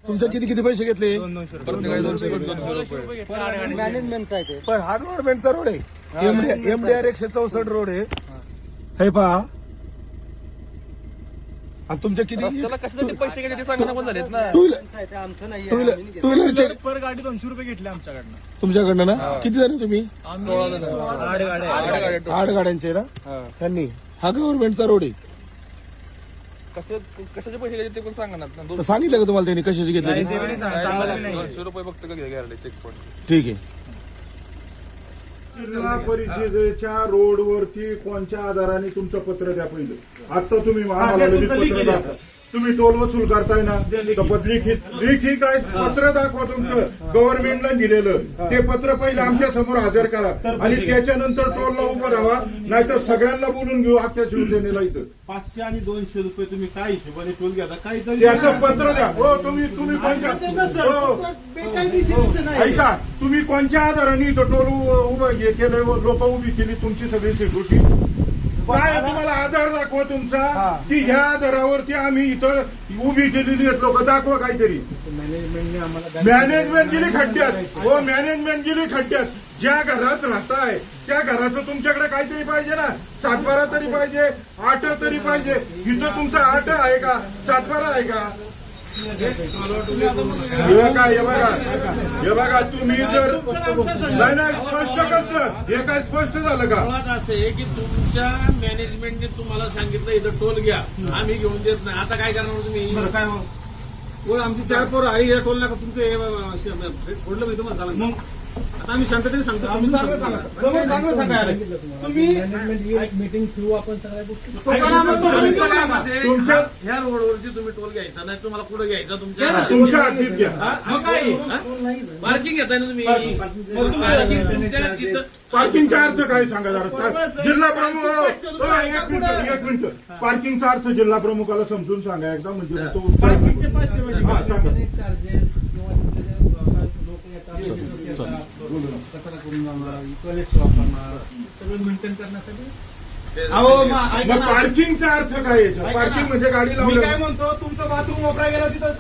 तुमचे किती किती पैसे घेतले? 200 रुपये. मॅनेजमेंट काय ते पण हा गव्हर्नमेंटचा रोड आहे, एमडीआर 164 रोड आहे. हे पहा, आणि तुमचे किती त्याला कशासाठी पैसे घेतले ते सांगणं पण झालेत ना. टू काय ते आमचं नाही टू व्हीलरचे पर गाडी 200 रुपये घेतले आमच्याकडनं. तुमच्याकडनं ना? किती जण तुम्ही? 16 जण. 8 गाड्या. 8 गाड्यांचे ना त्यांनी. हा गव्हर्नमेंटचा रोड आहे. कशाचे पैसे घेतले ते पण सांगा ना. तर सांगितलं का तुम्हाला त्यांनी कशाचे घेतले ते? 200 रुपये फक्त घ्यायला चेक पॉईंट. ठीक आहे. जिल्हा परिषदेच्या रोडवरती कोणत्या आधाराने तुमचं पत्र द्या पहिलं. आता तुम्ही आम्हाला लगेच पत्र दाखवा. तुम्ही टोल वसूल करताय ना, तर लेखी काय पत्र दाखवा तुमचं गव्हर्नमेंटला दिलेलं ते पत्र पहिलं आमच्या समोर हजर करा आणि त्याच्यानंतर टोलला उभं राहा, नाहीतर सगळ्यांना बोलून घेऊ अख्ख्या शिवसेनेला इथं. 500 आणि 200 रुपये तुम्ही काय हिशोबाने टोल घ्या काहीतरी त्याचं पत्र द्या. हो तुम्ही कोणत्या ऐका, तुम्ही कोणत्या आधाराने इथं टोल उभं हे केलं, लोक उभी केली तुमची सगळी सिक्युरिटी काय तुम्हाला आधार दाखवा तुमचा की ह्या आधारावरती आम्ही इथं उभी केलेली आहेत लोक, दाखवा काहीतरी. मॅनेजमेंट गेली खड्ड्यात. हो मॅनेजमेंट गेली खड्ड्यात. ज्या घरात राहताय त्या घराचं तुमच्याकडे काहीतरी पाहिजे ना, 7-12 तरी पाहिजे, 8 तरी पाहिजे. इथं तुमचा 8 आहे का, 7-12 आहे का? हे बघा तुम्ही जर नाही स्पष्ट कसं हे काय स्पष्ट झालं का? असं आहे की तुमच्या मॅनेजमेंटने तुम्हाला सांगितलं इथं टोल घ्या, आम्ही घेऊन देत नाही. आता काय करणार तुम्ही? काय हो आमची 4 पोरं आई या टोल नका तुमचं फोडलं मी तुम्हाला सांगा. मग आता आम्ही शांततेने सांगतो. मीटिंग ठेवू आपण सगळ्या गोष्टी. तुमच्या ह्या रोडवरती तुम्ही टोल घ्यायचा नाही, तुम्हाला कुठं घ्यायचा तुमच्या हातीत घ्या. पार्किंग घेताय ना तुम्ही. पार्किंगचा अर्थ काय सांगा जरा. जिल्हा प्रमुख एक मिनिट पार्किंगचा अर्थ जिल्हा प्रमुखाला समजून सांगा एकदा, म्हणजे तो पार्किंगचे 500 हा, सांगा. चार्जेस कचरा करून जाणार, टॉयलेट वापरणार, सगळं मेंटेन करण्यासाठी. मग पार्किंगचा अर्थ काय? पार्किंग म्हणजे गाडी मी लावली. काय म्हणतो, तुमचं बाथरूम वापरायला गेलं तिथं